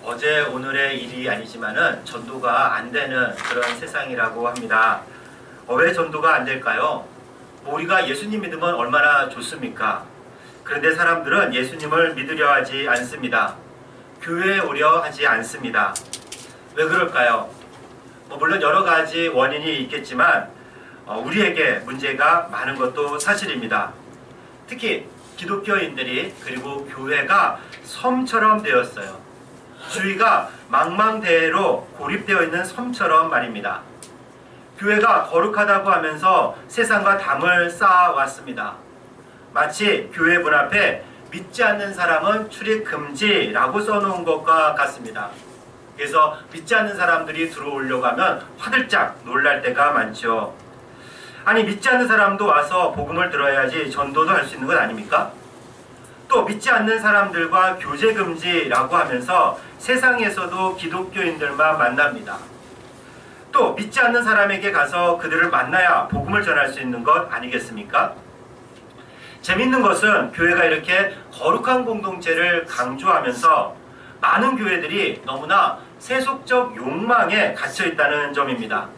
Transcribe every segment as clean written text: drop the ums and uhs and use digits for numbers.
어제 오늘의 일이 아니지만은 전도가 안 되는 그런 세상이라고 합니다. 왜 전도가 안 될까요? 우리가 예수님 믿으면 얼마나 좋습니까? 그런데 사람들은 예수님을 믿으려 하지 않습니다. 교회에 오려 하지 않습니다. 왜 그럴까요? 물론 여러 가지 원인이 있겠지만 우리에게 문제가 많은 것도 사실입니다. 특히 기독교인들이 그리고 교회가 섬처럼 되었어요. 주위가 망망대해로 고립되어 있는 섬처럼 말입니다. 교회가 거룩하다고 하면서 세상과 담을 쌓아왔습니다. 마치 교회 문 앞에 믿지 않는 사람은 출입 금지라고 써놓은 것과 같습니다. 그래서 믿지 않는 사람들이 들어오려고 하면 화들짝 놀랄 때가 많죠. 아니, 믿지 않는 사람도 와서 복음을 들어야지 전도도 할 수 있는 것 아닙니까? 또 믿지 않는 사람들과 교제 금지라고 하면서 세상에서도 기독교인들만 만납니다. 또 믿지 않는 사람에게 가서 그들을 만나야 복음을 전할 수 있는 것 아니겠습니까? 재밌는 것은 교회가 이렇게 거룩한 공동체를 강조하면서 많은 교회들이 너무나 세속적 욕망에 갇혀 있다는 점입니다.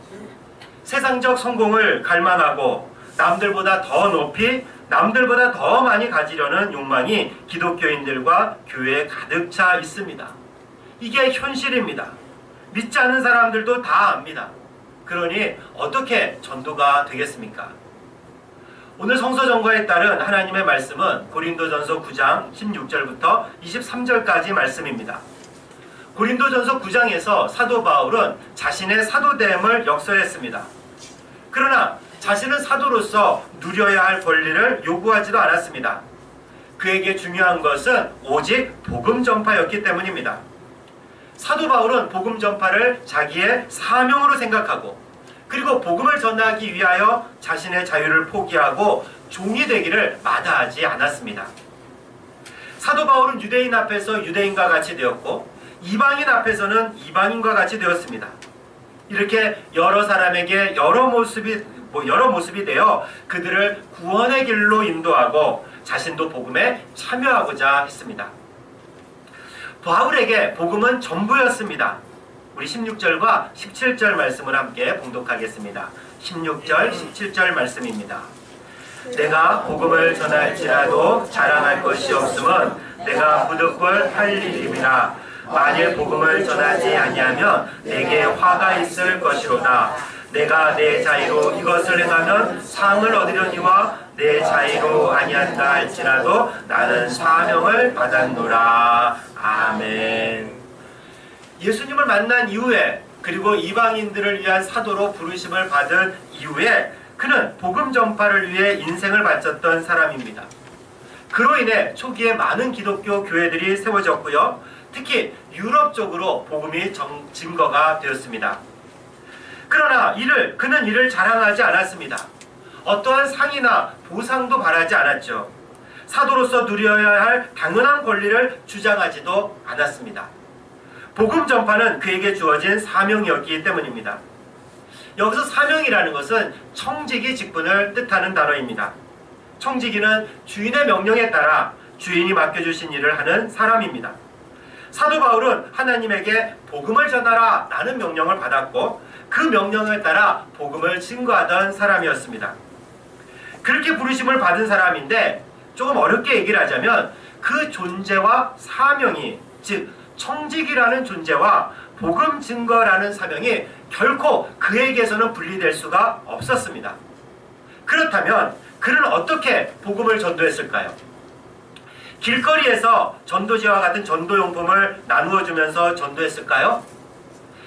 세상적 성공을 갈망하고 남들보다 더 높이, 남들보다 더 많이 가지려는 욕망이 기독교인들과 교회에 가득 차 있습니다. 이게 현실입니다. 믿지 않는 사람들도 다 압니다. 그러니 어떻게 전도가 되겠습니까? 오늘 성서전과에 따른 하나님의 말씀은 고린도전서 9장 16절부터 23절까지 말씀입니다. 고린도전서 9장에서 사도 바울은 자신의 사도됨을 역설했습니다. 그러나 자신은 사도로서 누려야 할 권리를 요구하지도 않았습니다. 그에게 중요한 것은 오직 복음 전파였기 때문입니다. 사도 바울은 복음 전파를 자기의 사명으로 생각하고 그리고 복음을 전하기 위하여 자신의 자유를 포기하고 종이 되기를 마다하지 않았습니다. 사도 바울은 유대인 앞에서 유대인과 같이 되었고 이방인 앞에서는 이방인과 같이 되었습니다. 이렇게 여러 사람에게 여러 모습이 되어 그들을 구원의 길로 인도하고 자신도 복음에 참여하고자 했습니다. 바울에게 복음은 전부였습니다. 우리 16절과 17절 말씀을 함께 봉독하겠습니다. 16절, 17절 말씀입니다. 내가 복음을 전할지라도 자랑할 것이 없음은 내가 부득불 할 일임이라. 만일 복음을 전하지 아니하면 내게 화가 있을 것이로다. 내가 내 자의로 이것을 행하면 상을 얻으려니와 내 자의로 아니한다 할지라도 나는 사명을 받았노라. 아멘. 예수님을 만난 이후에 그리고 이방인들을 위한 사도로 부르심을 받은 이후에 그는 복음 전파를 위해 인생을 바쳤던 사람입니다. 그로 인해 초기에 많은 기독교 교회들이 세워졌고요. 특히 유럽 쪽으로 복음이 증거가 되었습니다. 그러나 그는 이를 자랑하지 않았습니다. 어떠한 상이나 보상도 바라지 않았죠. 사도로서 누려야 할 당연한 권리를 주장하지도 않았습니다. 복음 전파는 그에게 주어진 사명이었기 때문입니다. 여기서 사명이라는 것은 청지기 직분을 뜻하는 단어입니다. 청지기는 주인의 명령에 따라 주인이 맡겨주신 일을 하는 사람입니다. 사도 바울은 하나님에게 복음을 전하라 라는 명령을 받았고 그 명령에 따라 복음을 증거하던 사람이었습니다. 그렇게 부르심을 받은 사람인데 조금 어렵게 얘기를 하자면 그 존재와 사명이, 즉 청지기라는 존재와 복음 증거라는 사명이 결코 그에게서는 분리될 수가 없었습니다. 그렇다면 그는 어떻게 복음을 전도했을까요? 길거리에서 전도지와 같은 전도용품을 나누어 주면서 전도했을까요?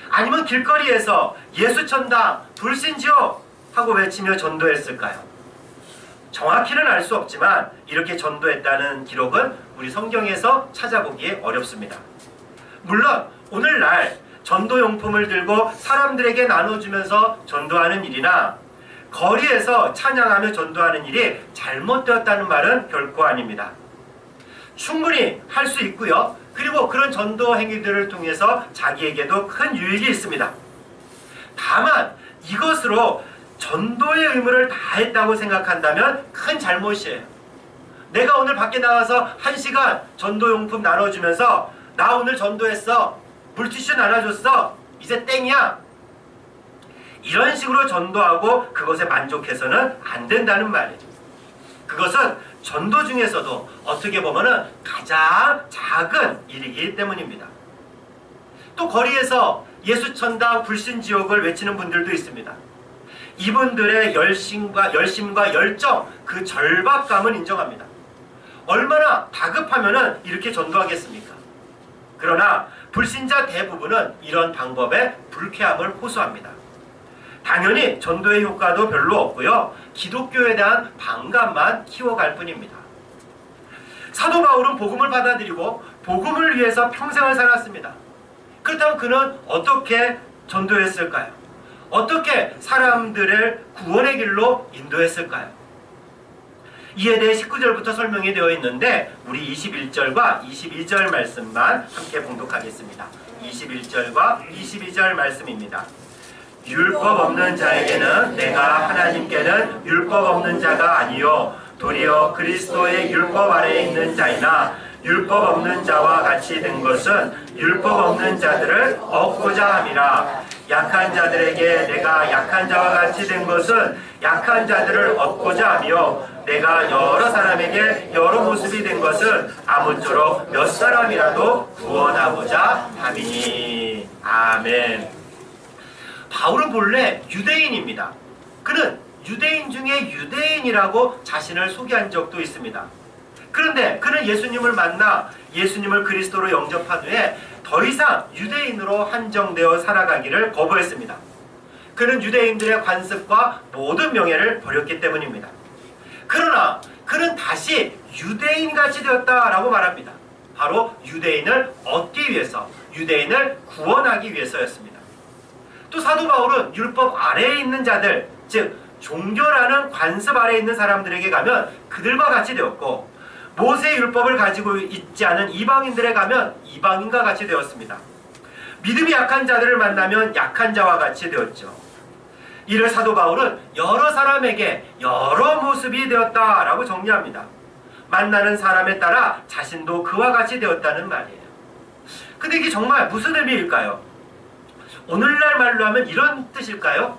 아니면 길거리에서 예수천당 불신지요 하고 외치며 전도했을까요? 정확히는 알 수 없지만 이렇게 전도했다는 기록은 우리 성경에서 찾아보기 어렵습니다. 물론 오늘날 전도용품을 들고 사람들에게 나눠주면서 전도하는 일이나 거리에서 찬양하며 전도하는 일이 잘못되었다는 말은 결코 아닙니다. 충분히 할 수 있고요. 그리고 그런 전도 행위들을 통해서 자기에게도 큰 유익이 있습니다. 다만 이것으로 전도의 의무를 다했다고 생각한다면 큰 잘못이에요. 내가 오늘 밖에 나가서 1시간 전도용품 나눠주면서 나 오늘 전도했어 물티슈 나눠줬어. 이제 땡이야. 이런 식으로 전도하고 그것에 만족해서는 안 된다는 말이에요. 그것은 전도 중에서도 어떻게 보면은 가장 작은 일이기 때문입니다. 또 거리에서 예수천당 불신지옥을 외치는 분들도 있습니다. 이분들의 열심과 열정, 그 절박감은 인정합니다. 얼마나 다급하면은 이렇게 전도하겠습니까? 그러나 불신자 대부분은 이런 방법에 불쾌함을 호소합니다. 당연히 전도의 효과도 별로 없고요. 기독교에 대한 반감만 키워갈 뿐입니다. 사도 바울은 복음을 받아들이고 복음을 위해서 평생을 살았습니다. 그렇다면 그는 어떻게 전도했을까요? 어떻게 사람들을 구원의 길로 인도했을까요? 이에 대해 19절부터 설명이 되어 있는데 우리 21절과 22절 말씀만 함께 봉독하겠습니다. 21절과 22절 말씀입니다. 율법 없는 자에게는 내가 하나님께는 율법 없는 자가 아니요 도리어 그리스도의 율법 아래에 있는 자이나 율법 없는 자와 같이 된 것은 율법 없는 자들을 얻고자 함이라. 약한 자들에게 내가 약한 자와 같이 된 것은 약한 자들을 얻고자 하며 내가 여러 사람에게 여러 모습이 된 것은 아무쪼록 몇 사람이라도 구원하고자 함이니. 아멘. 바울은 본래 유대인입니다. 그는 유대인 중에 유대인이라고 자신을 소개한 적도 있습니다. 그런데 그는 예수님을 만나 예수님을 그리스도로 영접한 후에 더 이상 유대인으로 한정되어 살아가기를 거부했습니다. 그는 유대인들의 관습과 모든 명예를 버렸기 때문입니다. 그러나 그는 다시 유대인같이 되었다라고 말합니다. 바로 유대인을 얻기 위해서, 유대인을 구원하기 위해서였습니다. 또 사도 바울은 율법 아래에 있는 자들, 즉 종교라는 관습 아래에 있는 사람들에게 가면 그들과 같이 되었고, 모세의 율법을 가지고 있지 않은 이방인들에 가면 이방인과 같이 되었습니다. 믿음이 약한 자들을 만나면 약한 자와 같이 되었죠. 이를 사도 바울은 여러 사람에게 여러 모습이 되었다라고 정리합니다. 만나는 사람에 따라 자신도 그와 같이 되었다는 말이에요. 근데 이게 정말 무슨 의미일까요? 오늘날 말로 하면 이런 뜻일까요?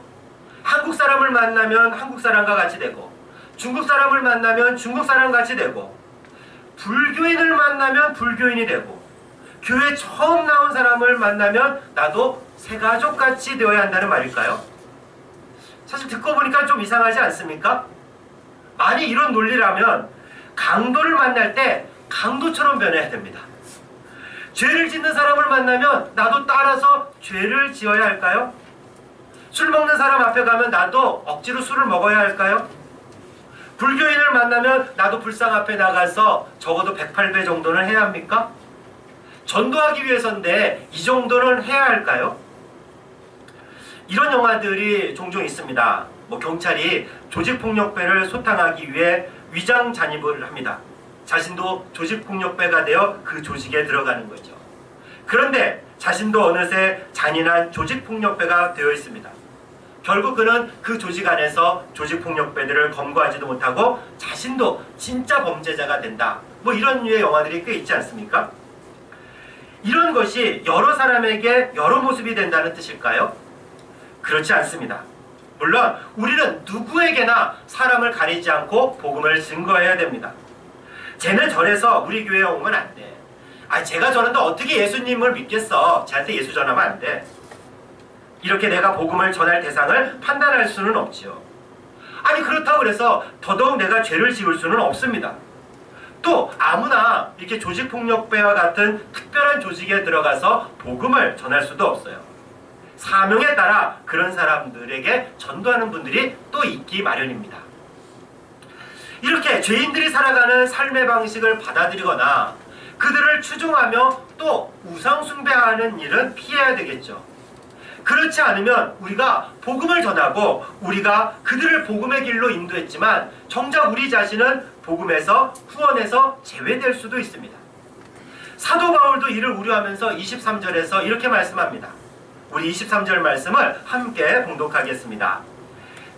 한국 사람을 만나면 한국 사람과 같이 되고, 중국 사람을 만나면 중국 사람과 같이 되고, 불교인을 만나면 불교인이 되고, 교회 처음 나온 사람을 만나면 나도 새가족같이 되어야 한다는 말일까요? 사실 듣고 보니까 좀 이상하지 않습니까? 만약 이런 논리라면 강도를 만날 때 강도처럼 변해야 됩니다. 죄를 짓는 사람을 만나면 나도 따라서 죄를 지어야 할까요? 술 먹는 사람 앞에 가면 나도 억지로 술을 먹어야 할까요? 불교인을 만나면 나도 불상 앞에 나가서 적어도 108배 정도는 해야 합니까? 전도하기 위해서인데 이 정도는 해야 할까요? 이런 영화들이 종종 있습니다. 경찰이 조직폭력배를 소탕하기 위해 위장 잔입을 합니다. 자신도 조직폭력배가 되어 그 조직에 들어가는 거죠. 그런데 자신도 어느새 잔인한 조직폭력배가 되어 있습니다. 결국 그는 그 조직 안에서 조직폭력배들을 검거하지도 못하고 자신도 진짜 범죄자가 된다. 이런 류의 영화들이 꽤 있지 않습니까? 이런 것이 여러 사람에게 여러 모습이 된다는 뜻일까요? 그렇지 않습니다. 물론 우리는 누구에게나 사람을 가리지 않고 복음을 증거해야 됩니다. 쟤는 저래서 우리 교회에 오면 안 돼. 제가 저런데 어떻게 예수님을 믿겠어. 쟤한테 예수 전하면 안 돼. 이렇게 내가 복음을 전할 대상을 판단할 수는 없지요. 그렇다고 그래서 더더욱 내가 죄를 지을 수는 없습니다. 또 아무나 이렇게 조직폭력배와 같은 특별한 조직에 들어가서 복음을 전할 수도 없어요. 사명에 따라 그런 사람들에게 전도하는 분들이 또 있기 마련입니다. 이렇게 죄인들이 살아가는 삶의 방식을 받아들이거나 그들을 추종하며 또 우상 숭배하는 일은 피해야 되겠죠. 그렇지 않으면 우리가 복음을 전하고 우리가 그들을 복음의 길로 인도했지만 정작 우리 자신은 복음에서 후원에서 제외될 수도 있습니다. 사도 바울도 이를 우려하면서 23절에서 이렇게 말씀합니다. 우리 23절 말씀을 함께 봉독하겠습니다.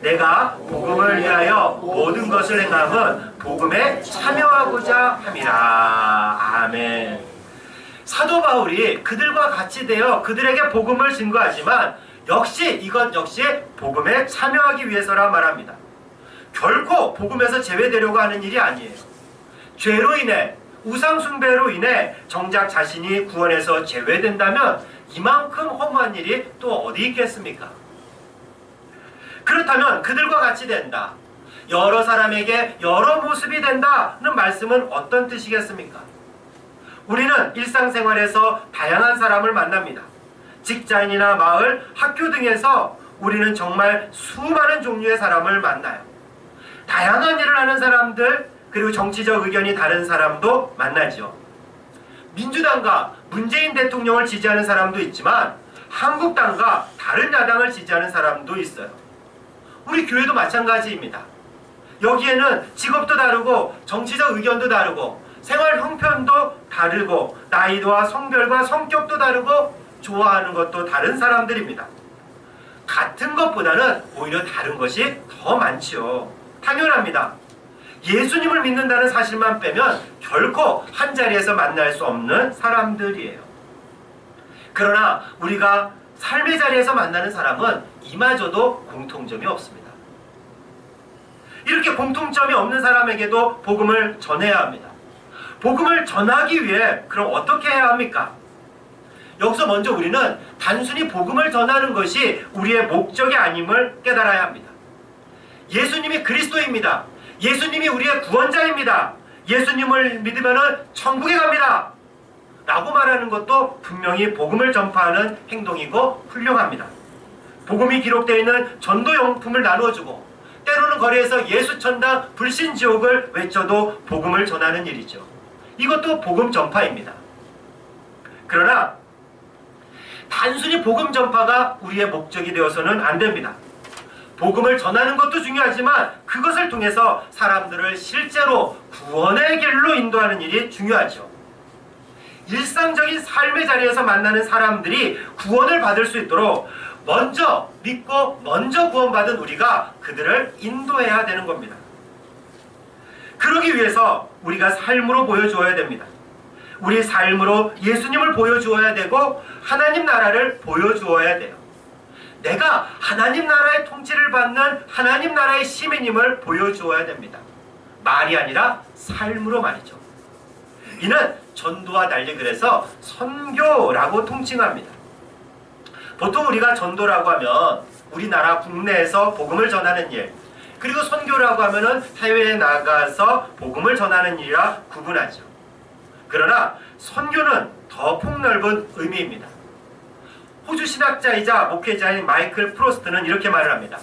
내가 복음을 위하여 모든 것을 행함은 복음에 참여하고자 함이라. 아멘. 사도 바울이 그들과 같이 되어 그들에게 복음을 증거하지만 역시 이것 역시 복음에 참여하기 위해서라 말합니다. 결코 복음에서 제외되려고 하는 일이 아니에요. 죄로 인해 우상 숭배로 인해 정작 자신이 구원에서 제외된다면 이만큼 허무한 일이 또 어디 있겠습니까? 그렇다면 그들과 같이 된다, 여러 사람에게 여러 모습이 된다는 말씀은 어떤 뜻이겠습니까? 우리는 일상생활에서 다양한 사람을 만납니다. 직장이나 마을, 학교 등에서 우리는 정말 수많은 종류의 사람을 만나요. 다양한 일을 하는 사람들, 그리고 정치적 의견이 다른 사람도 만나죠. 민주당과 문재인 대통령을 지지하는 사람도 있지만 한국당과 다른 야당을 지지하는 사람도 있어요. 우리 교회도 마찬가지입니다. 여기에는 직업도 다르고 정치적 의견도 다르고 생활 형편도 다르고 나이와 성별과 성격도 다르고 좋아하는 것도 다른 사람들입니다. 같은 것보다는 오히려 다른 것이 더 많지요. 당연합니다. 예수님을 믿는다는 사실만 빼면 결코 한자리에서 만날 수 없는 사람들이에요. 그러나 우리가 삶의 자리에서 만나는 사람은 이마저도 공통점이 없습니다. 이렇게 공통점이 없는 사람에게도 복음을 전해야 합니다. 복음을 전하기 위해 그럼 어떻게 해야 합니까? 여기서 먼저 우리는 단순히 복음을 전하는 것이 우리의 목적이 아님을 깨달아야 합니다. 예수님이 그리스도입니다. 예수님이 우리의 구원자입니다. 예수님을 믿으면 천국에 갑니다. 라고 말하는 것도 분명히 복음을 전파하는 행동이고 훌륭합니다. 복음이 기록되어 있는 전도용품을 나누어주고 때로는 거리에서 예수천당 불신지옥을 외쳐도 복음을 전하는 일이죠. 이것도 복음 전파입니다. 그러나 단순히 복음 전파가 우리의 목적이 되어서는 안 됩니다. 복음을 전하는 것도 중요하지만 그것을 통해서 사람들을 실제로 구원의 길로 인도하는 일이 중요하죠. 일상적인 삶의 자리에서 만나는 사람들이 구원을 받을 수 있도록 먼저 믿고 먼저 구원받은 우리가 그들을 인도해야 되는 겁니다. 그러기 위해서 우리가 삶으로 보여주어야 됩니다. 우리 삶으로 예수님을 보여주어야 되고 하나님 나라를 보여주어야 돼요. 내가 하나님 나라의 통치를 받는 하나님 나라의 시민임을 보여주어야 됩니다. 말이 아니라 삶으로 말이죠. 이는 전도와 달리 그래서 선교라고 통칭합니다. 보통 우리가 전도라고 하면 우리나라 국내에서 복음을 전하는 일, 그리고 선교라고 하면은 해외에 나가서 복음을 전하는 일이라 구분하죠. 그러나 선교는 더 폭넓은 의미입니다. 호주 신학자이자 목회자인 마이클 프로스트는 이렇게 말을 합니다.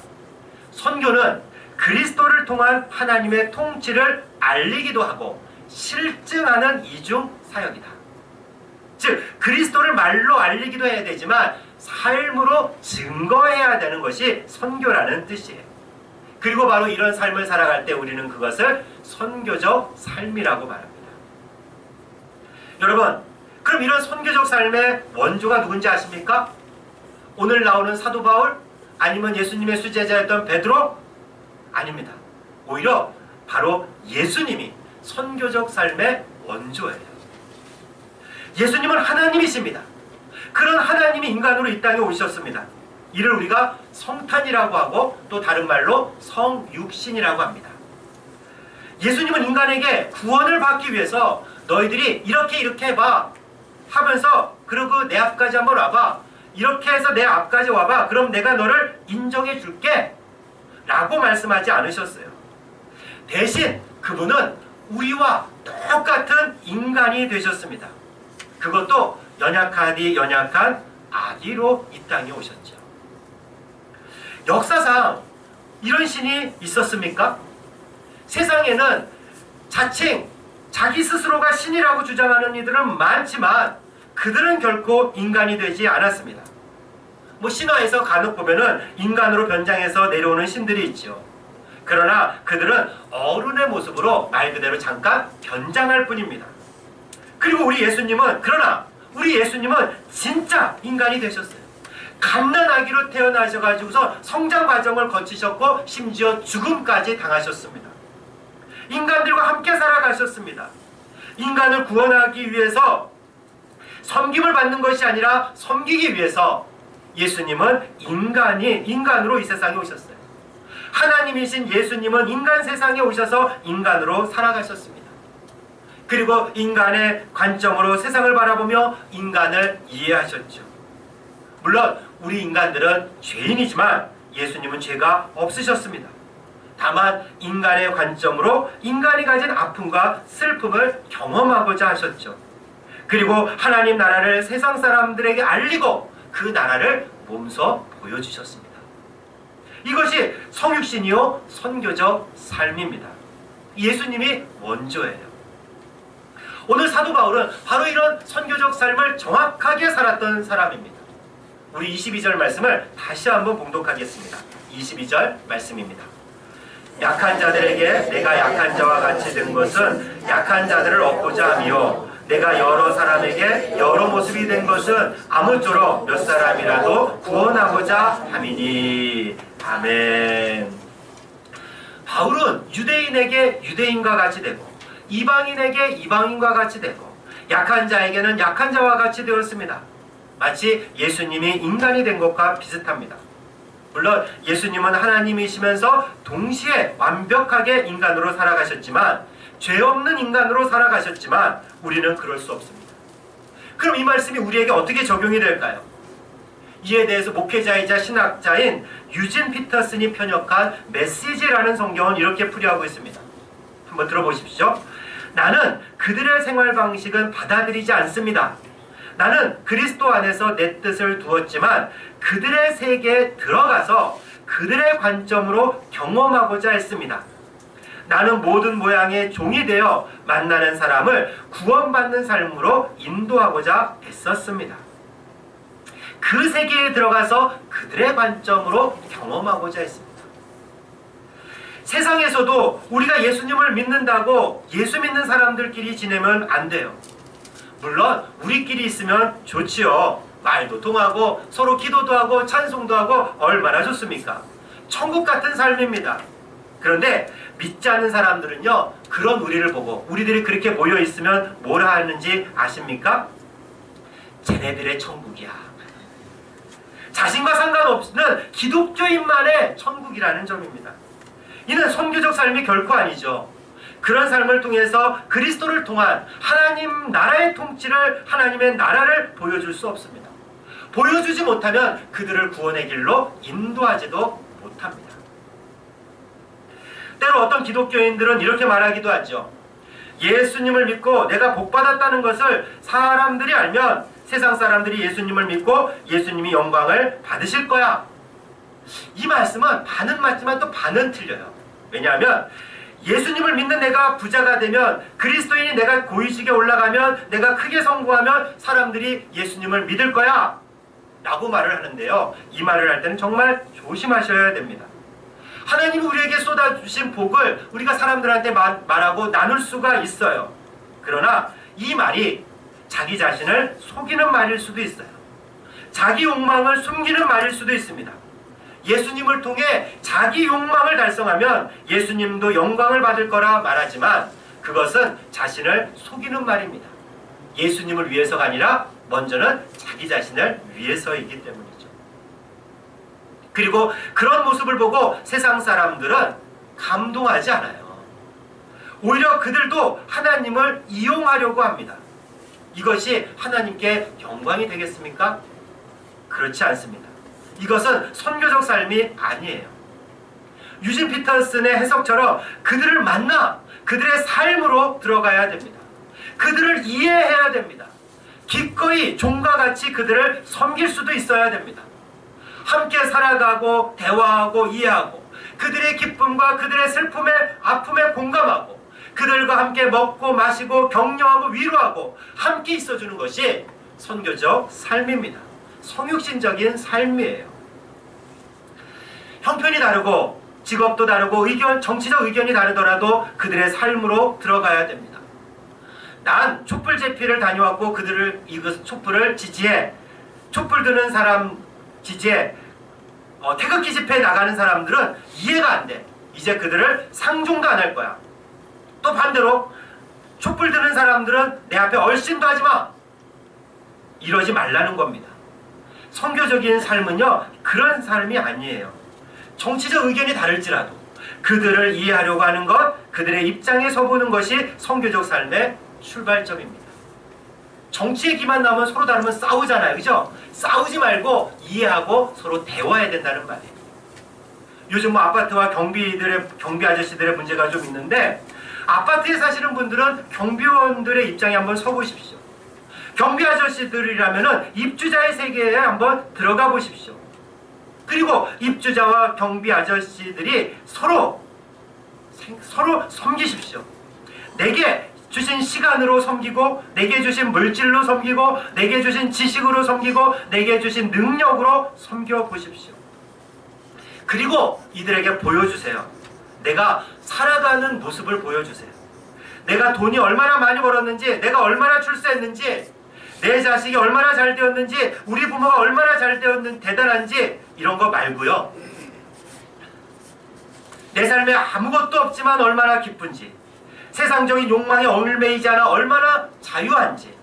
선교는 그리스도를 통한 하나님의 통치를 알리기도 하고 실증하는 이중 사역이다. 즉 그리스도를 말로 알리기도 해야 되지만 삶으로 증거해야 되는 것이 선교라는 뜻이에요. 그리고 바로 이런 삶을 살아갈 때 우리는 그것을 선교적 삶이라고 말합니다. 여러분, 그럼 이런 선교적 삶의 원조가 누군지 아십니까? 오늘 나오는 사도 바울? 아니면 예수님의 수제자였던 베드로? 아닙니다. 오히려 바로 예수님이 선교적 삶의 원조예요. 예수님은 하나님이십니다. 그런 하나님이 인간으로 이 땅에 오셨습니다. 이를 우리가 성탄이라고 하고 또 다른 말로 성육신이라고 합니다. 예수님은 인간에게 구원을 받기 위해서 너희들이 이렇게 해봐 하면서 그리고 내 앞까지 한번 와봐, 이렇게 해서 내 앞까지 와봐, 그럼 내가 너를 인정해 줄게 라고 말씀하지 않으셨어요. 대신 그분은 우리와 똑같은 인간이 되셨습니다. 그것도 연약하디 연약한 아기로 이 땅에 오셨죠. 역사상 이런 신이 있었습니까? 세상에는 자칭 자기 스스로가 신이라고 주장하는 이들은 많지만 그들은 결코 인간이 되지 않았습니다. 신화에서 간혹 보면은 인간으로 변장해서 내려오는 신들이 있죠. 그러나 그들은 어른의 모습으로 말 그대로 잠깐 변장할 뿐입니다. 그리고 우리 예수님은 진짜 인간이 되셨어요. 갓난아기로 태어나셔가지고서 성장 과정을 거치셨고 심지어 죽음까지 당하셨습니다. 인간들과 함께 살아가셨습니다. 인간을 구원하기 위해서 섬김을 받는 것이 아니라 섬기기 위해서 예수님은 인간으로 이 세상에 오셨어요. 하나님이신 예수님은 인간 세상에 오셔서 인간으로 살아가셨습니다. 그리고 인간의 관점으로 세상을 바라보며 인간을 이해하셨죠. 물론 우리 인간들은 죄인이지만 예수님은 죄가 없으셨습니다. 다만 인간의 관점으로 인간이 가진 아픔과 슬픔을 경험하고자 하셨죠. 그리고 하나님 나라를 세상 사람들에게 알리고 그 나라를 몸소 보여주셨습니다. 이것이 성육신이요 선교적 삶입니다. 예수님이 원조예요. 오늘 사도 바울은 바로 이런 선교적 삶을 정확하게 살았던 사람입니다. 우리 22절 말씀을 다시 한번 봉독하겠습니다. 22절 말씀입니다. 약한 자들에게 내가 약한 자와 같이 된 것은 약한 자들을 얻고자 함이요 내가 여러 사람에게 여러 모습이 된 것은 아무쪼록 몇 사람이라도 구원하고자 함이니. 아멘. 바울은 유대인에게 유대인과 같이 되고 이방인에게 이방인과 같이 되고 약한 자에게는 약한 자와 같이 되었습니다. 마치 예수님이 인간이 된 것과 비슷합니다. 물론 예수님은 하나님이시면서 동시에 완벽하게 인간으로 살아가셨지만 죄 없는 인간으로 살아가셨지만 우리는 그럴 수 없습니다. 그럼 이 말씀이 우리에게 어떻게 적용이 될까요? 이에 대해서 목회자이자 신학자인 유진 피터슨이 편역한 메시지라는 성경은 이렇게 풀이하고 있습니다. 한번 들어보십시오. 나는 그들의 생활 방식은 받아들이지 않습니다. 나는 그리스도 안에서 내 뜻을 두었지만 그들의 세계에 들어가서 그들의 관점으로 경험하고자 했습니다. 나는 모든 모양의 종이 되어 만나는 사람을 구원받는 삶으로 인도하고자 애썼습니다. 그 세계에 들어가서 그들의 관점으로 경험하고자 했습니다. 세상에서도 우리가 예수님을 믿는다고 예수 믿는 사람들끼리 지내면 안 돼요. 물론 우리끼리 있으면 좋지요. 말도 통하고 서로 기도도 하고 찬송도 하고 얼마나 좋습니까? 천국 같은 삶입니다. 그런데 믿지 않는 사람들은요, 그런 우리를 보고 우리들이 그렇게 모여 있으면 뭐라 하는지 아십니까? 쟤네들의 천국이야. 자신과 상관없는 기독교인만의 천국이라는 점입니다. 이는 선교적 삶이 결코 아니죠. 그런 삶을 통해서 그리스도를 통한 하나님 나라의 통치를, 하나님의 나라를 보여줄 수 없습니다. 보여주지 못하면 그들을 구원의 길로 인도하지도 못합니다. 때로 어떤 기독교인들은 이렇게 말하기도 하죠. 예수님을 믿고 내가 복받았다는 것을 사람들이 알면 세상 사람들이 예수님을 믿고 예수님이 영광을 받으실 거야. 이 말씀은 반은 맞지만 또 반은 틀려요. 왜냐하면 예수님을 믿는 내가 부자가 되면, 그리스도인이 내가 고위직에 올라가면, 내가 크게 성공하면 사람들이 예수님을 믿을 거야 라고 말을 하는데요, 이 말을 할 때는 정말 조심하셔야 됩니다. 하나님이 우리에게 쏟아주신 복을 우리가 사람들한테 말하고 나눌 수가 있어요. 그러나 이 말이 자기 자신을 속이는 말일 수도 있어요. 자기 욕망을 숨기는 말일 수도 있습니다. 예수님을 통해 자기 욕망을 달성하면 예수님도 영광을 받을 거라 말하지만 그것은 자신을 속이는 말입니다. 예수님을 위해서가 아니라 먼저는 자기 자신을 위해서이기 때문이죠. 그리고 그런 모습을 보고 세상 사람들은 감동하지 않아요. 오히려 그들도 하나님을 이용하려고 합니다. 이것이 하나님께 영광이 되겠습니까? 그렇지 않습니다. 이것은 선교적 삶이 아니에요. 유진 피터슨의 해석처럼 그들을 만나 그들의 삶으로 들어가야 됩니다. 그들을 이해해야 됩니다. 기꺼이 종과 같이 그들을 섬길 수도 있어야 됩니다. 함께 살아가고 대화하고 이해하고 그들의 기쁨과 그들의 슬픔에 아픔에 공감하고 그들과 함께 먹고 마시고 격려하고 위로하고 함께 있어주는 것이 선교적 삶입니다. 성육신적인 삶이에요. 형편이 다르고 직업도 다르고 정치적 의견이 다르더라도 그들의 삶으로 들어가야 됩니다. 난 촛불 집회를 다녀왔고 이것 촛불을 지지해. 촛불 드는 사람 지지해. 태극기 집회에 나가는 사람들은 이해가 안 돼. 이제 그들을 상종도 안 할 거야. 또 반대로 촛불 드는 사람들은 내 앞에 얼씬도 하지 마. 이러지 말라는 겁니다. 선교적인 삶은요, 그런 삶이 아니에요. 정치적 의견이 다를지라도 그들을 이해하려고 하는 것, 그들의 입장에 서보는 것이 선교적 삶의 출발점입니다. 정치에 기만 나오면 서로 다르면 싸우잖아요. 그죠? 싸우지 말고 이해하고 서로 대화해야 된다는 말이에요. 요즘 뭐 아파트와 경비 아저씨들의 문제가 좀 있는데, 아파트에 사시는 분들은 경비원들의 입장에 한번 서보십시오. 경비 아저씨들이라면은 입주자의 세계에 한번 들어가 보십시오. 그리고 입주자와 경비 아저씨들이 서로 섬기십시오. 내게 주신 시간으로 섬기고, 내게 주신 물질로 섬기고, 내게 주신 지식으로 섬기고, 내게 주신 능력으로 섬겨보십시오. 그리고 이들에게 보여주세요. 내가 살아가는 모습을 보여주세요. 내가 돈이 얼마나 많이 벌었는지, 내가 얼마나 출세했는지, 내 자식이 얼마나 잘 되었는지, 우리 부모가 얼마나 잘 되었는지, 대단한지, 이런 거 말고요. 내 삶에 아무것도 없지만 얼마나 기쁜지, 세상적인 욕망에 얽매이지 않아 얼마나 자유한지,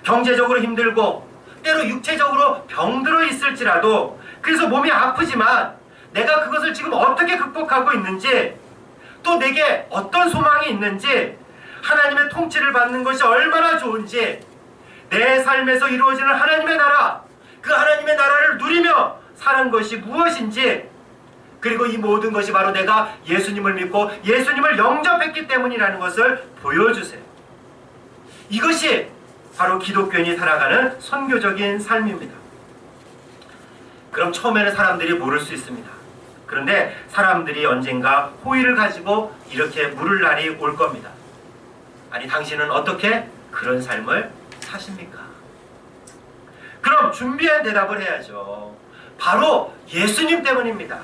경제적으로 힘들고 때로 육체적으로 병들어 있을지라도, 그래서 몸이 아프지만 내가 그것을 지금 어떻게 극복하고 있는지, 또 내게 어떤 소망이 있는지, 하나님의 통치를 받는 것이 얼마나 좋은지, 내 삶에서 이루어지는 하나님의 나라, 그 하나님의 나라를 누리며 사는 것이 무엇인지, 그리고 이 모든 것이 바로 내가 예수님을 믿고 예수님을 영접했기 때문이라는 것을 보여주세요. 이것이 바로 기독교인이 살아가는 선교적인 삶입니다. 그럼 처음에는 사람들이 모를 수 있습니다. 그런데 사람들이 언젠가 호의를 가지고 이렇게 물을 날이 올 겁니다. 아니, 당신은 어떻게 그런 삶을 사십니까? 그럼 준비한 대답을 해야죠. 바로 예수님 때문입니다.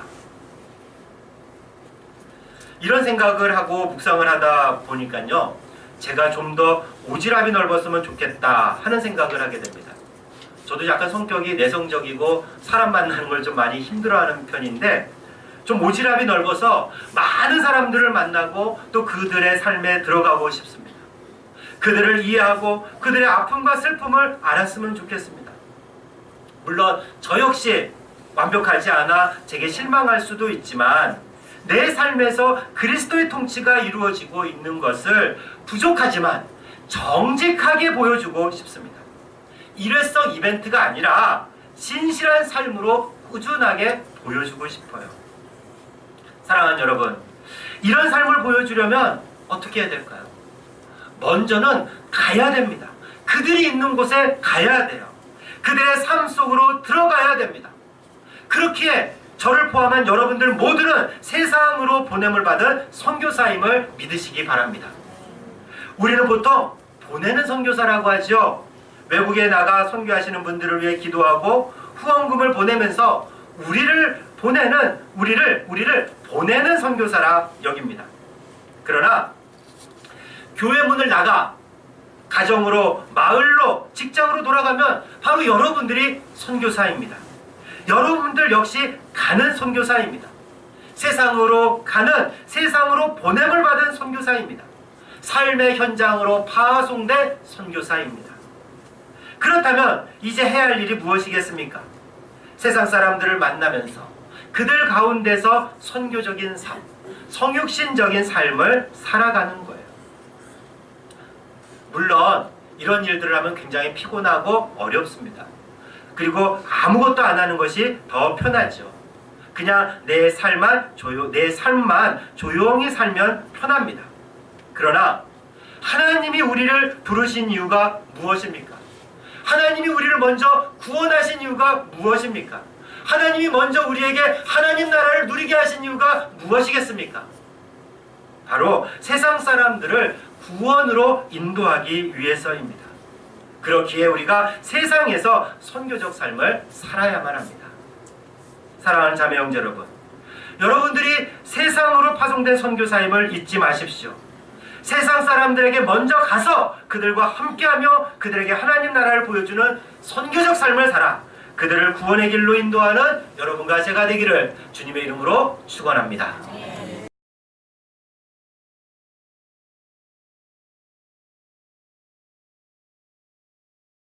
이런 생각을 하고 묵상을 하다 보니까요, 제가 좀 더 오지랖이 넓었으면 좋겠다 하는 생각을 하게 됩니다. 저도 약간 성격이 내성적이고 사람 만나는 걸 좀 많이 힘들어하는 편인데, 좀 오지랖이 넓어서 많은 사람들을 만나고 또 그들의 삶에 들어가고 싶습니다. 그들을 이해하고 그들의 아픔과 슬픔을 알았으면 좋겠습니다. 물론 저 역시 완벽하지 않아 제게 실망할 수도 있지만, 내 삶에서 그리스도의 통치가 이루어지고 있는 것을 부족하지만 정직하게 보여주고 싶습니다. 일회성 이벤트가 아니라 진실한 삶으로 꾸준하게 보여주고 싶어요. 사랑하는 여러분, 이런 삶을 보여주려면 어떻게 해야 될까요? 먼저는 가야 됩니다. 그들이 있는 곳에 가야 돼요. 그들의 삶 속으로 들어가야 됩니다. 그렇기에 저를 포함한 여러분들 모두는 세상으로 보냄을 받은 선교사임을 믿으시기 바랍니다. 우리는 보통 보내는 선교사라고 하죠. 외국에 나가 선교하시는 분들을 위해 기도하고 후원금을 보내면서 우리를 보내는 선교사라 여깁니다. 그러나 교회 문을 나가 가정으로, 마을로, 직장으로 돌아가면 바로 여러분들이 선교사입니다. 여러분들 역시 가는 선교사입니다. 세상으로 가는, 세상으로 보냄을 받은 선교사입니다. 삶의 현장으로 파송된 선교사입니다. 그렇다면 이제 해야 할 일이 무엇이겠습니까? 세상 사람들을 만나면서 그들 가운데서 선교적인 삶, 성육신적인 삶을 살아가는 거예요. 물론 이런 일들을 하면 굉장히 피곤하고 어렵습니다. 그리고 아무것도 안 하는 것이 더 편하죠. 그냥 내 삶만 조용히 살면 편합니다. 그러나 하나님이 우리를 부르신 이유가 무엇입니까? 하나님이 우리를 먼저 구원하신 이유가 무엇입니까? 하나님이 먼저 우리에게 하나님 나라를 누리게 하신 이유가 무엇이겠습니까? 바로 세상 사람들을 구원으로 인도하기 위해서입니다. 그렇기에 우리가 세상에서 선교적 삶을 살아야만 합니다. 사랑하는 자매 형제 여러분, 여러분들이 세상으로 파송된 선교사임을 잊지 마십시오. 세상 사람들에게 먼저 가서 그들과 함께하며 그들에게 하나님 나라를 보여주는 선교적 삶을 살아 그들을 구원의 길로 인도하는 여러분과 제가 되기를 주님의 이름으로 축원합니다.